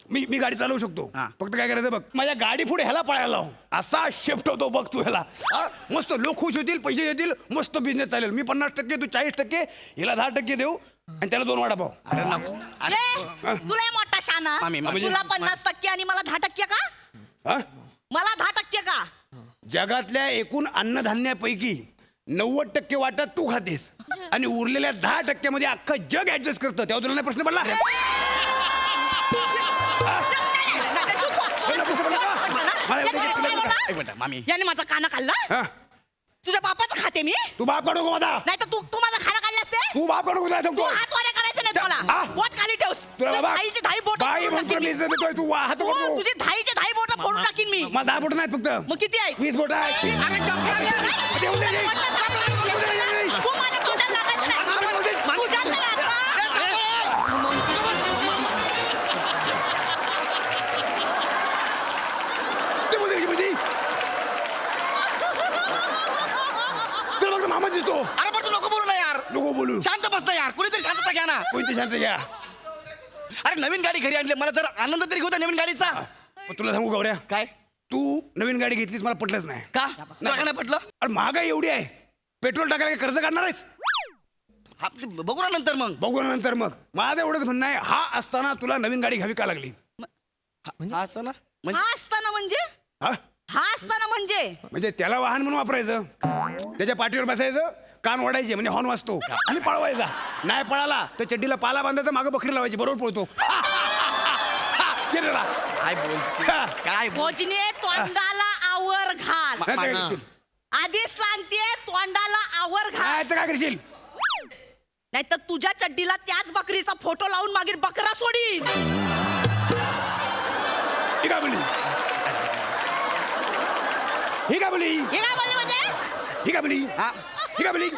मी गाडी चालवू शकतो. हा. फक्त काय करायचं बघ, माझ्या गाडी पुढे ह्याला पळायला लाव. असा शिफ्ट होतो बघ तू ह्याला. हा? मस्त लोक खुश होतील, पैसे येतील, मस्त बिझनेस चालेल. मी 50%, तू 40%, हिला 10% देऊ आणि त्याला 2 वडापाव. अरे नको. अरे तुला मोठा शाना. मामी, मामी. तुला 50% आणि मला 10% का? हा? मला 10% का? जगातल्या एकूण अन्नधान्यापैकी 90% वाटा तू खातेस आणि उरलेल्या 10% मध्ये अख्खं जग ऍडजस्ट करतं. तेव्हा तुला नाही प्रश्न पडला? एक मिनिट मामी. याने माझा खाना खाल्ला. हा? तुझ्या बापाचं खाते मी. तू बाप काढू नको माझा. नाही तर तू माझा खाना खाल्ला असते. तू बाप काढू नको तू हात वारे करायचं नाही हा? मला. बोट खाली ठेवस. तुला बाबा धाईची धाई बोट बाई म्हणतो मी इज्जत देतोय, तू हात नको. तुझी धाईची धाई बोट फोडून टाकीन मी. मला 10 बोट नाहीत फक्त. मग किती आहे? 20 बोट आहेत. अरे गप्प रे. देऊ दे, दे. तू माझ्या तोंडात लागायचं नाही. तुझ्या तर आता. ते बोलते कशी बोलती? तुला फक्त मामा दिसतो. अरे पण तू नको बोलू ना यार, नको बोलू. शांत बस ना यार, कुणीतरी शांतता घ्या ना. कोणती शांत घ्या. अरे नवीन गाडी घरी आणली, मला जर आनंद तरी होता नवीन गाडीचा. पण तुला सांगू गौऱ्या, काय तू नवीन गाडी घेतलीस मला पटलंच नाही. का तुला का नाही पटलं? अरे महागाई एवढी आहे, पेट्रोल टाकायला काय कर्ज काढणार आहेस? हा, ते बघू ना नंतर मग. बघू ना नंतर मग. माझं एवढंच म्हणणं आहे, हा असताना तुला नवीन गाडी घ्यावी का लागली? हा असं ना म्हणजे हा असताना म्हणजे हा? हा असताना म्हणजे म्हणजे त्याला वाहन म्हणून वापरायचं, त्याच्या पाठीवर बसायचं, कान ओढायचे म्हणजे हॉर्न वाजतो आणि पळवायचा. नाही पळाला तर चड्डीला पाला बांधायचा, मागं बकरी लावायची, बरोबर पळतो. केलेला. काय बोलची हा. काय भोजने तोंडाला आवर घाल. नाही तर काय करशील? आधीच सांगते तोंडाला आवर घाल. नाही तर काय करशील? नाहीतर तुझ्या चड्डीला त्याच बकरीचा फोटो लावून मागील बकरा सोडीन. ही काय बोलली? ही काय बोलली? हे काय बोलले म्हणजे? ही काय बोलली? हा? ही काय बोलली?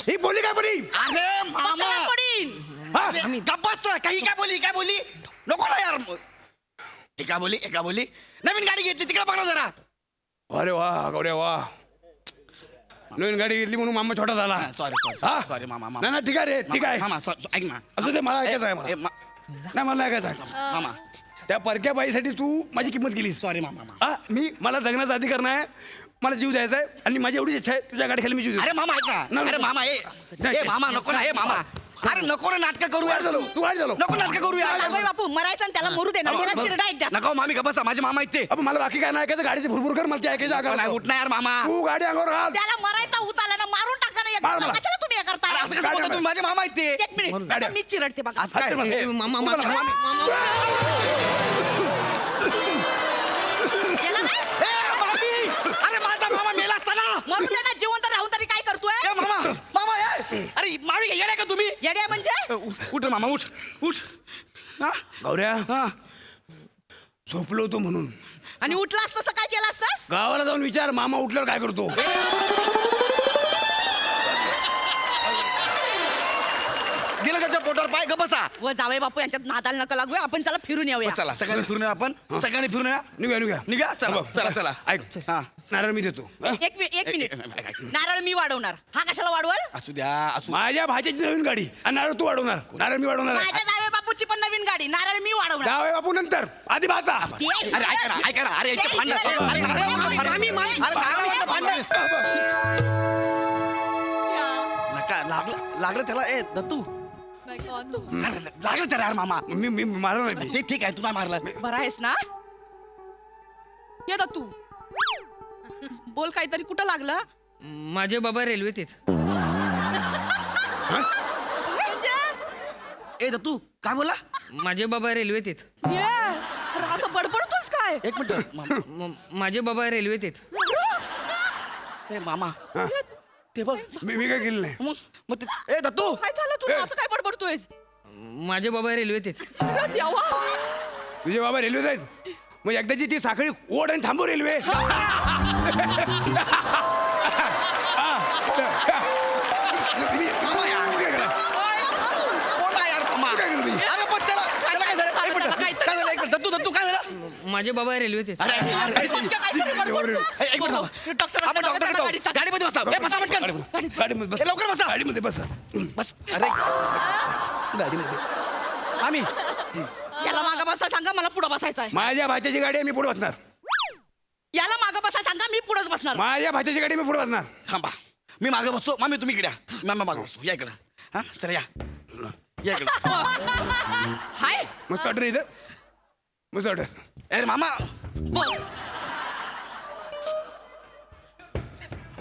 ही बोलली काय बोलली? अरे मामा बकरा सोडीन. हा? गप्पास ना, काही काय बोली, काय बोली नको ना यार. एका बोली नवीन गाडी घेतली, तिकडे बघा जरा. अरे वा गौऱ्या वा, नवीन गाडी घेतली म्हणून मामा छोटा झाला. सॉरी हा? सॉरी मामा. नाही नाही ठीक आहे रे, ठीक आहे. मामा ऐक ना. असं ते मला ऐकायचं आहे ए, मला. मा- नाही मला ऐकायचं आहे. मामा त्या परक्या बाईसाठी तू माझी किंमत केली. सॉरी मामा. हा? मला जगण्याचा अधिकार नाही, मला जीव द्यायचा आहे आणि माझी एवढीच इच्छा आहे तुझ्या गाडी खाली मी जीव देतो. अरे मामा ऐक ना. नाही, अरे मामा नाही. ए मामा नको ना. ए मामा अरे नको ना, नाटक करू यार. तू काय झालो? नको नाटक करू यार. जावई बापू मरायचं आणि त्याला मरू दे ना. त्याला चिरडा एक द्या. नको मामी, का बसा, माझे मामा आहेत ते. अब मला बाकी काय नाही ऐकायचं, गाडीची भुरभुर कर, मला ते ऐकायचं नाही आगाऊ. उठ ना यार मामा. तू गाडी अंगावर घाल. त्याला मरायचा होत आला ना, मारून टाका ना मार एकदा. मला. कशाला तुम्ही हे अरे करताय? असं कसं बोलता तुम्ही, माझे मामा आहेत ते. एक मिनिट आता मी चिरडते बघा. आज काय? ए, गेला नाहीस? ए, मामी! अरे माझा मामा मेला असताना. मरू दे ना, जिवंत राहून तरी काय करतोय? ए मामा मामा ए. अरे मामी येडे का तुम्ही? येड्या म्हणजे? उठ रे मामा, उठ उठ. हा? गौऱ्या हा. झोपलो होतो म्हणून. आणि उठला असतं काय केलं असतास? गावाला जाऊन विचार, मामा उठल्यावर काय करतो. दिलं त्याच्या पोटावर पाय, का बसा. व जावई बापू यांच्यात नादाला नका लागूया. आपण चला फिरून येऊया. चला सगळ्यांनी फिरून येऊ आपण. सगळ्यांनी फिरून येऊ. निघूया निघा, चला, चला, चला. ऐक, हा. नारळ मी देतो. हा? एक मिनिट नारळ मी वाढवणार. हा कशाला वाढवल? असू द्या असू. माझ्या भाच्याची नवीन गाडी आणि नारळ तू वाढवणार, नारळ मी वाढवणार. माझ्या जावई बापूची पण नवीन गाडी. नारळ मी वाढवणार. जावई बापू नंतर, आधी भाचा. अरे ऐका ना अरे इथे भांडण. अरे नका लागलं त्याला. ए दत्तू लागलं त्याला यार मामा. मी मारणार नाही. ते ठीक आहे, तू नाही मारला. बरा आहेस ना? ये तू बोल काहीतरी. कुठं लागलं? माझे बाबा रेल्वेत आहेत. ए दत्तू काय बोला? माझे बाबा रेल्वेत आहेत. असं बडबडतोस काय? एक मिनिट माझे बाबा रेल्वेत आहेत. ए मामा ते बघ मी काय केलं नाही. मग ए दत्तू काय झालं तुला असं काय बडबडतोयस? माझे बाबा रेल्वेत आहेत. अरे देवा. तुझे बाबा रेल्वेत आहेत. मग एकदाची ती साखळी ओढ आणि थांबू रेल्वे. अरे पण त्याला काय झालं? एक मिनिट. काय झालं? एक मिनिट. दत्तू काय झालं? माझे बाबा रेल्वेत आहेत. एक मिनिट. आपण डॉक्टरकडे जाऊ. गाडीमध्ये बसा. ए, बसा पटकन. गाडीमध्ये बस. ए, लवकर बसा. गाडीमध्ये बस. बस. अरे गाडीमध्ये आम्ही याला मागं बसा सांगा, मला पुढं बसायचं आहे. माझ्या भाच्याची गाडी आहे, मी पुढे बसणार. याला मागं बसा सांगा, मी पुढंच बसणार. माझ्या भाच्याची गाडी मी पुढे बसणार. थांबा. मी मागे बसतो. मामी तुम्ही इकडे या. मामा मागे बसतो. या इकडं. हा चला या इकडं. हाय मस्त वाटतं रे इथं. मस्त वाटत. अरे मामा बोल.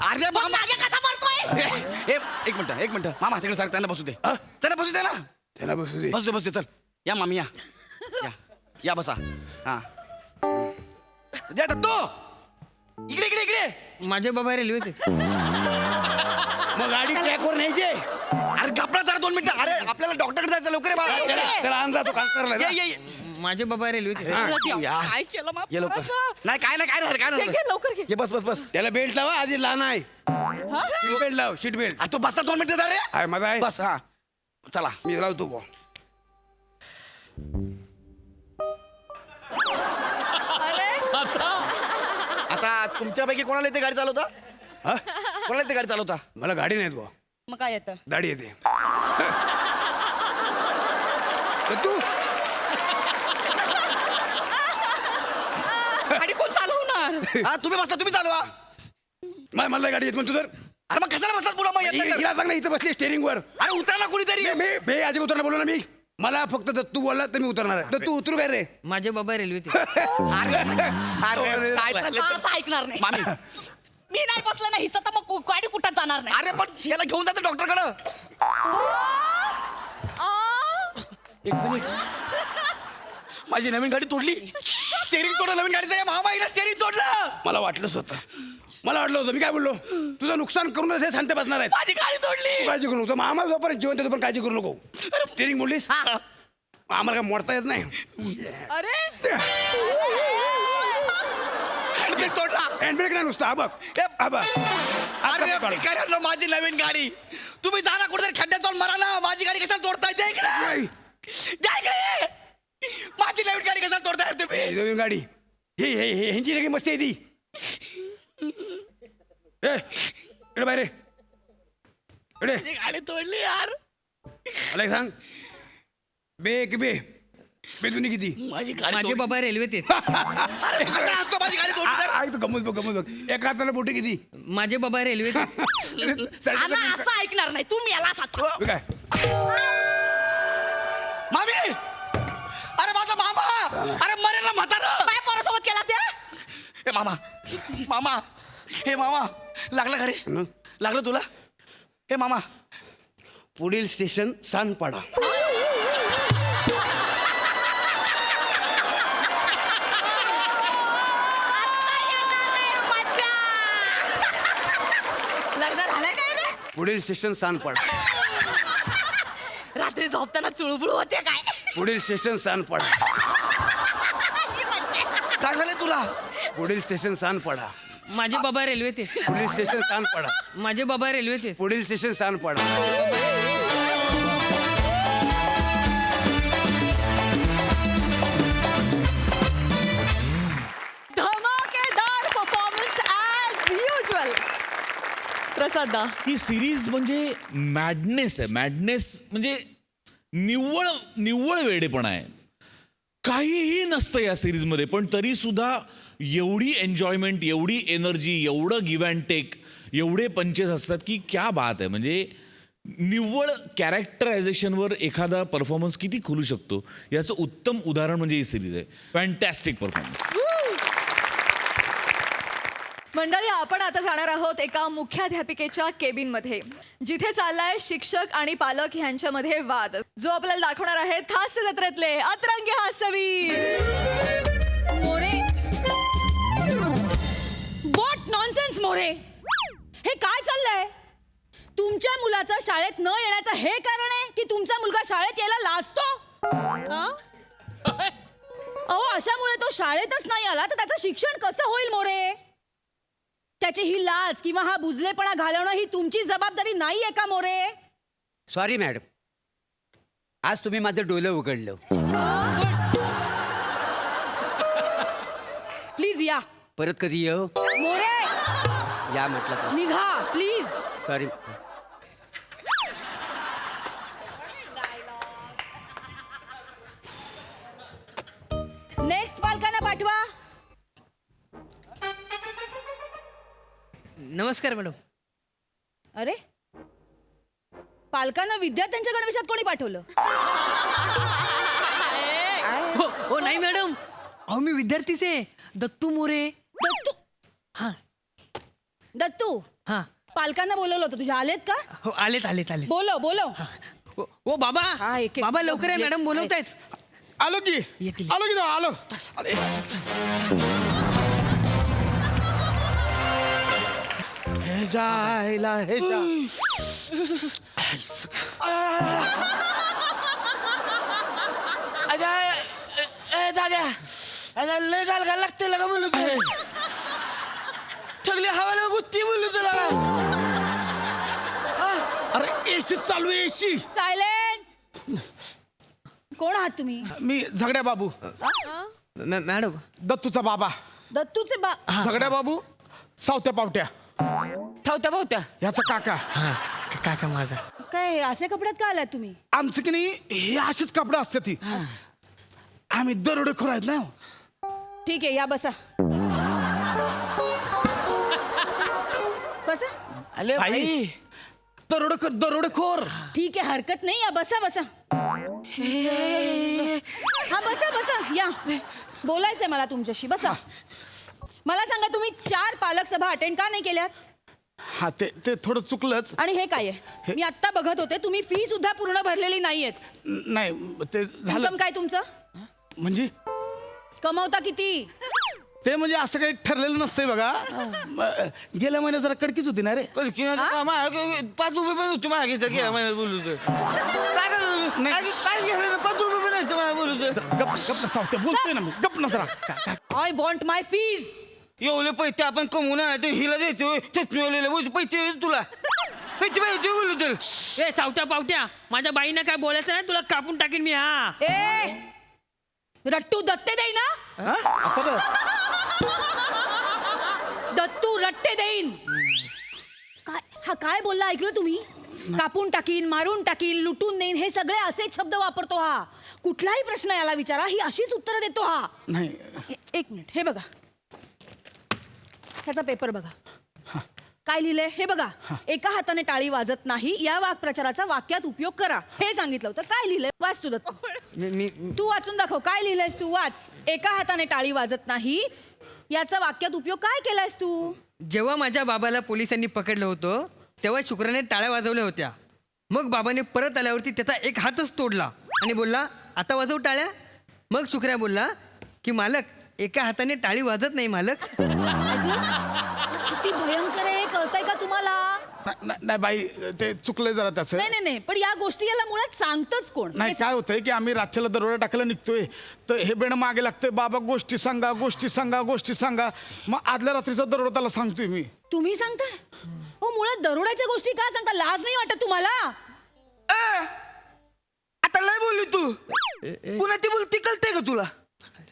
अरे मामा मागे कसा मारतोय? एक मिनिट मामा तिकडे सर त्यांना बसू दे. त्यांना बसू दे ना. त्याला बसू दे. बसू दे चल या मामी या या बसा. हा जय दत्तू इकडे इकडे इकडे. माझे बाबा रेल्वेत आहेत. मग गाडी ट्रॅकवर न्यायची. अरे गपला जरा 2 मिनिटं. अरे आपल्याला डॉक्टरकडे जायचं लवकर आहे बाळा. त्याला आणजा तो कांसारला. ये ये ये. माझे बाबा रेल्वेत आहेत. यार. काय केलं माफ ये लवकर. करा. नाही काय नाही घे, घे, लवकर घे. ये बस बस बस. त्याला बेल्ट लावा आधी लहान आहे. सीट बेल्ट लाव सीट बेल्ट. तू बसता 2 मिनिटं जा रे. आहे माझा आहे. बस हा चला. मी लावतो बुवा. आता तुमच्यापैकी कोणाला येते गाडी चालवता? हा? कोणाला येते गाडी चालवता? मला गाडी नाही बुवा. मग काय येतं? दाढी येते. तर तू गाडी कोण चालवणार? हा तुम्ही बसता तुम्ही चालवा. मला गाडी येत म्हणतो तर. अरे मग कशाला बसतात पुढं मग येत नाही तर? हिला सांग ना इथं बसली स्टेअरिंग वर. अरे उतरा ना कुणीतरी. मी आधी उतरणार बोललो ना मी. मला फक्त दत्तू बोलला तर मी उतरणार आहे. तर तू उतरू काय रे. माझे बाबा रेल्वेत आहेत. अरे काय चाललंय ते? असं ऐकणार नाही. मामी मी नाही बसलं नाही तर मग गाडी कुठं जाणार नाही. अरे पण याला घेऊन जातं डॉक्टरकडं. एक मिनिट. माझी नवीन गाडी तोडली. स्टेअरिंग तोडलं नवीन गाडीचं. महामाईला स्टेअरिंग तोडलं. मला वाटलंच होतं. मी काय बोललो तुझं नुकसान करूनच हे शांत बसणार आहे. माझी गाडी तोडली. काळजी करू नको. आम्हाला जोपर्यंत जिवंत आहे तोपर्यंत काळजी करू नको. स्टेअरिंग बोललीस आम्हाला काय मोडता येत नाही. अरे हँडब्रेक तोडला. हँडब्रेक नाही नुसतं हा बघ. हा बघ. अरे भिकाऱ्यांनो, माझी नवीन गाडी. तुम्ही जा ना कुठेतरी खड्ड्यात जाऊन मरा ना. माझी गाडी कशाला तोडताय? द्या इकडे. द्या इकडे. माझी नवीन गाडी कशाला तोडताय तुम्ही? नवीन गाडी हे ह्यांची सगळी मस्ती आहे ती. इकडे बाहेर इकडे. गाडी तोडली यार. मला एक सांग बे तुम्ही किती. माझी गाडी माझे बाबा रेल्वेत आहेत. अरे कसा असतो माझी गाडी तोडली तर? गमत बघ एका हाताला बोटे किती. माझे बाबा रेल्वेत आहेत. असं ऐकणार नाही. तुम्ही याला साथा. काय मामी अरे माझा मामा. अरे मरेल ना म्हातारा. काय पोरासोबत केला त्या? हे मामा मामा हे मामा लागलं का रे? लागलं तुला? हे मामा पुढील स्टेशन सानपाडा. लग्न झालंय काय रे? पुढील स्टेशन सानपाडा. रात्री झोपताना चुळबुळ होते काय? पुढील स्टेशन सानपाडा. काय झालंय तुला? पुढील स्टेशन सानपाडा. माझे बाबा रेल्वेत आहेत. पुढील स्टेशन सानपाडा. माझे बाबा रेल्वेत आहेत. पुढील स्टेशन सानपाडा. धमाकेदार परफॉर्मन्स ॲज युजल. प्रसादा ही सिरीज म्हणजे मॅडनेस आहे. मॅडनेस म्हणजे निव्वळ वेडेपणा आहे. काहीही नसतं या सिरीजमध्ये, पण तरी सुद्धा एवढी एन्जॉयमेंट, एवढी एनर्जी, एवढं गिव्ह अँड टेक, एवढे पंचेस असतात की क्या बात आहे. म्हणजे निव्वळ कॅरेक्टरायझेशनवर एखादा परफॉर्मन्स किती खुलू शकतो याचं उत्तम उदाहरण म्हणजे ही सिरीज आहे. Fantastic performance. मंडळी, आपण आता जाणार आहोत एका मुख्याध्यापिकेच्या केबिनमध्ये, जिथे चाललाय शिक्षक आणि पालक यांच्यामध्ये वाद, जो आपल्याला दाखवणार आहेत हास्य जत्रेतले अतरंगी हास्यवीर. तुमच्या मुलाचं शाळेत न येण्याचं हे कारण आहे की तुमचा मुलगा शाळेत यायला लाजतो? अहो, अशामुळे तो शाळेतच नाही आला तर त्याचं शिक्षण कसं होईल मोरे? त्याची ही लाज किंवा हा बुजलेपणा घालवणं ही तुमची जबाबदारी नाहीये का मोरे? सॉरी मॅडम, आज तुम्ही माझं डोलं उघडलं. प्लीज या. परत कधी येऊ? मोरे या म्हटलं. निघा प्लीज. सॉरी. नेक्स्ट पालकांना पाठवा. नमस्कार मॅडम. अरे, पालकांना विद्यार्थ्यांच्या गणवेशात कोणी पाठवलं? हो नाही मॅडम, अहो मी विद्यार्थीच आहे, दत्तू मोरे. दत्तू. हा दत्तू, हा. पालकांना बोलवलं होतं तुझ्या, आलेत का? हो आलेत आलेत आलेत. बोलव बोलव. ओ बाबा, हा, एक- बाबा लवकर आहे, मॅडम बोलवतायत. आलो की येतील. आलो की आलो. अरे. हे जायला हे जा. दादा लय गाल लागते लगा बोलू सगळी हवाला गुत्ती बोलू तुला. अरे एसी चालू आहे, एसी. सायलेन्स. कोण आहात तुम्ही? मी झगड्या बाबू, मॅडम दत्तूचा बाबा. दत्तूचे बा. झगड्या बाबू सावत्या पावट्या थावत्या भावत्या ह्याचा काका. काका माझा. काय असे कपड्यात का आलात तुम्ही? आमचं की नाही हे अशीच कपडे असते ती. आम्ही दरोडेखोर आहेत ना. ठीक आहे, या बसा. बसा. अरे भाई दरोडेखोर. ठीक आहे, हरकत नाही, या बसा बसा. हा बसा बसा, या. बोलायचंय मला तुमच्याशी, बसा. मला सांगा, तुम्ही 4 पालक सभा अटेंड का नाही केल्यात? हा ते थोडं चुकलंच. आणि हे काय आहे? मी आत्ता बघत होते, तुम्ही फी सुद्धा पूर्ण भरलेली नाहीयेत. नाही ते झालं. इन्कम काय तुमचं? म्हणजे कमवता किती? ते म्हणजे असं काही ठरलेलं नसतंय बघा. गेल्या महिन्यात जरा कडकीच होती ना रे. 5 रुपये पण होते माझ्या घेतलं गेल्या महिन्यात बोलू तर. काय करतो तुम्ही? काय घेतलं? 5 रुपये पण नाही मला बोलू तर. गप गप सावत्या बोलतोय ना मी. गप ना जरा. I want my fees. एवढे पैसे आपण कमवून आणायचे, हिला देतो चटणीवालेला पैसे तुला पैसे पाहिजे बोलू तर. ए सावट्या पावट्या, माझ्या बाईनं काय बोलायचं नाही, तुला कापून टाकीन मी. हा ए रट्टू दत्ते देई ना? आता दत्तू रट्टे देईन. काय हा काय बोलला ऐकलं तुम्ही? कापून टाकीन, मारून टाकीन, लुटून नेईन, हे सगळे असेच शब्द वापरतो हा. कुठलाही प्रश्न याला विचारा, ही अशीच उत्तरं देतो हा. नाही. एक मिनिट, हे बघा, ह्याचा पेपर बघा. काय लिहिलंय हे बघा. एका हाताने टाळी वाजत नाही या वाक्प्रचाराचा वाक्यात उपयोग करा, हे सांगितलं होतं. काय लिहिलंय? वाच तू दत्तू. तू वाचून दाखव, काय लिहिलंयस तू? वाच. एका हाताने टाळी वाजत नाही याचा वाक्यात उपयोग काय केलायस तू? जेव्हा माझ्या बाबाला पोलिसांनी पकडलं होतं तेव्हा शुक्राने टाळ्या वाजवल्या होत्या. मग बाबाने परत आल्यावरती त्याचा एक हातच तोडला आणि बोलला, आता वाजव टाळ्या. मग शुक्र्या बोलला की मालक, एका हाताने टाळी वाजत नाही मालक. किती भयंकर आहे, कळतंय का तुम्हाला? नाही बाई, ते चुकलंय जरा त्याचं. नाही नाही नाही, पण या गोष्टी याला मुळात सांगतच कोण? नाही, काय होतंय की आम्ही रातच्याला दरोडा टाकायला निघतोय तर हे बेण मागे लागतंय, बाबा गोष्टी सांगा गोष्टी सांगा गोष्टी सांगा. मग आदल्या रात्रीचा दरोडा त्याला सांगतोय मी. तुम्ही सांगताय? हो, मुळात दरोड्याच्या गोष्टी का सांगता? लाज नाही वाटत तुम्हाला? आता लय बोलली तू. कुणा ती बोलती कळते का तुला?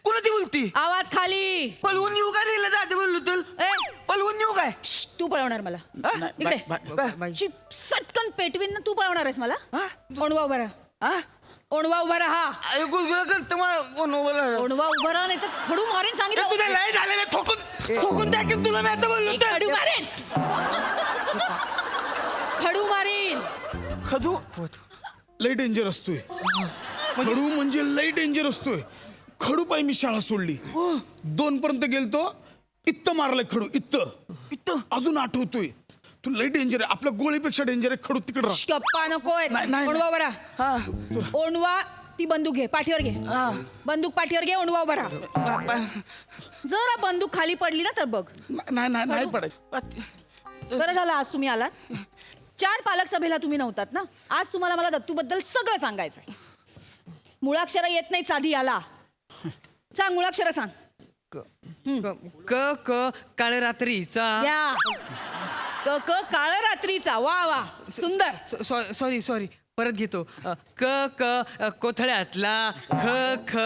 कुणा ती बोलती? आवाज खाली. पळवून येऊ का रे जाते बोललो तर? पळवून येऊ काय? तू पळवणार मला? इकडे सटकन पेटवीन ना. तू पळवणार आहेस मला? ओणवा उभा राहा. ओणवा उभा राहा. करतो मला ओणवा उभा राहा, नाही तर खडू मारेन सांगितलं. तुझ्या लय झालेलं ठोकून टाकेन तुला मी आता बोललो तर. खडू मारेन. खडू मारेन. खडू लय डेंजर असतोय. खडू म्हणजे लय डेंजर असतोय. खडू पाय मी शाळा सोडली. 2 पर्यंत गेलतो, इत्त मारलाय खडू. इत्त अजून आठवतोय. तू लय डेंजर आहे, आपल्या गोळीपेक्षा डेंजर आहे. खडू तिकडे राहा. गप्पा नकोय. ओणवा उभा राहा. ओणवा, ती बंदूक घे, पाठीवर घे. बंदूक पाठीवर घे, ओणवा उभा राहा. जरा बंदूक खाली पडली ना तर बघ. नाही पडाय. बरं झालं आज तुम्ही आलात. 4 पालक सभेला तुम्ही नव्हतात ना. आज तुम्हाला मला दत्तूबद्दल सगळं सांगायचंय. मुळाक्षर येत नाहीत साधी याला. सांग मुळाक्षर सांग. क क काळ रात्रीचा. या क क काळ रात्रीचा. वा वा सुंदर. सॉरी परत घेतो. क क कोथळ्यातला. ख ख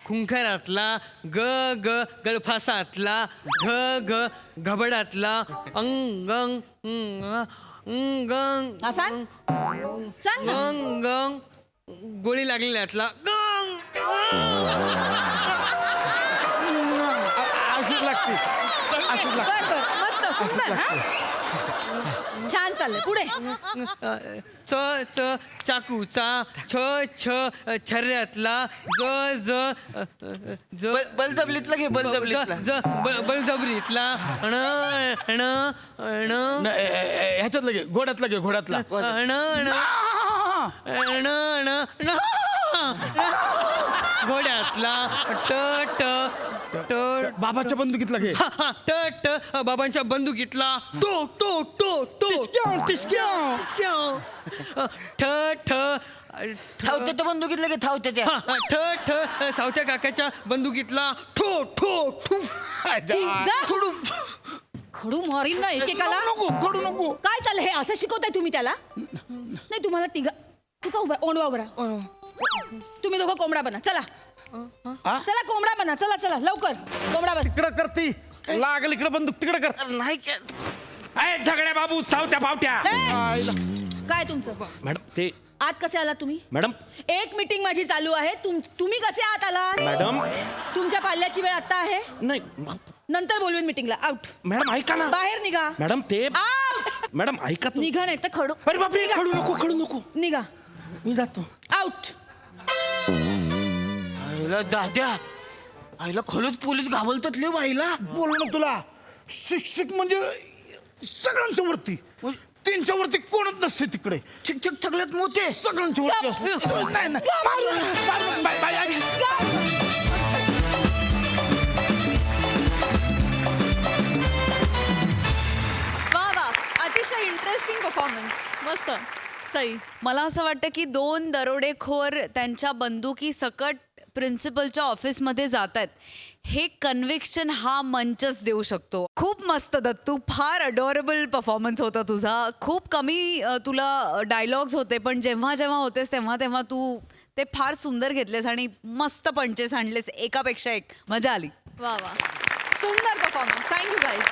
खुंखरातला. ग ग गळफासातला. घ घ घबडातला. अंग हा, सांग. सांग ना. गंग गोळी लागलेल्यातला. गंग अशीच लागते अशीच लागते. बर बर मस्त सुंदर. हा? छान चाललंय. पुढे. च च चाकूचा. छ छ छर्यातला. ज ज ज बलजबलीतला घे बलजबलीतला. बळजबरीतला. ण ण ण ह्याच्यात लगे घोड्यात लगे घोड्यातला. ण ण ण ण घोड्यातला. ट ट ट बाबाच्या बंदुकीतला घे. ट ट बाबांच्या बंदुकीतला. टो टो टो टो टिसक्याव. ठ ठ थावते त्या बंदुकीतलं घे थावते त्या. ठ ठ सावत्या काकाच्या बंदुकीतला. ठो ठो ठू खडू खडू मारीन ना एकेकाला. नको खडू नको. काय चाललं हे असं शिकवताय तुम्ही त्याला. नाही तुम्हाला तू का उभा ओंडवा उभा राहा. तुम्ही दोघं कोंबडा बना. चला चला कोंबडा बना. चला चला लवकर कोंबडा बना. तिकडं करती लागल इकडे बंदूक तिकडे कर. नाही झगड्या बाबू सावत्या पावट्या. काय तुमचं. मॅडम ते आत कसे आलात तुम्ही. मॅडम एक मीटिंग माझी चालू आहे. तुम्ही कसे आत आलात. मॅडम तुमच्या पाल्याची वेळ आता आहे. नाही नंतर बोलवीन मीटिंगला. आउट. मॅडम ऐका ना. बाहेर निघा. मॅडम ते आउट. मॅडम ऐका तू. निघा नाही तर खडू. अरे बापरे निघा. खडू नको निघा. मी जातो. आउट. आईला दाद्या आईला खरंच पोलीस घाबरतात ले बाईला. बोल ना तुला. शिक्षक म्हणजे सगळ्यांच्या वरती. त्यांच्या वरती कोणच नसते तिकडे. शिक्षक सगळ्यात मोठे. सगळ्यांच्या वरती. नाही नाही. Bye, bye, bye. वा वा अतिशय इंटरेस्टिंग परफॉर्मन्स. मस्त. सई. मला असं वाटतं की 2 दरोडेखोर त्यांच्या बंदुकी सकट प्रिन्सिपलच्या ऑफिसमध्ये जात आहेत. हे कन्व्हिक्शन हा मंचच देऊ शकतो. खूप मस्त दत्तू. फार अडोरेबल परफॉर्मन्स होता तुझा. खूप कमी तुला डायलॉग्स होते पण जेव्हा जेव्हा होतेस तेव्हा तेव्हा तू ते फार सुंदर घेतलेस आणि मस्त पंचेस आणलेस एकापेक्षा एक. मजा आली. वा वा सुंदर परफॉर्मन्स. Thank you guys.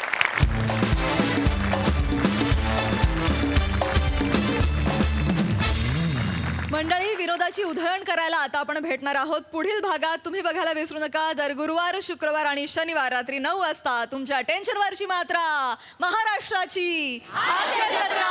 मंडळी विनोदाची उधळण करायला आता आपण भेटणार आहोत पुढील भागात. तुम्ही बघायला विसरू नका दर गुरुवार शुक्रवार आणि शनिवार रात्री 9 वाजता तुमच्या टेन्शनवरची मात्रा महाराष्ट्राची हास्यजत्रा.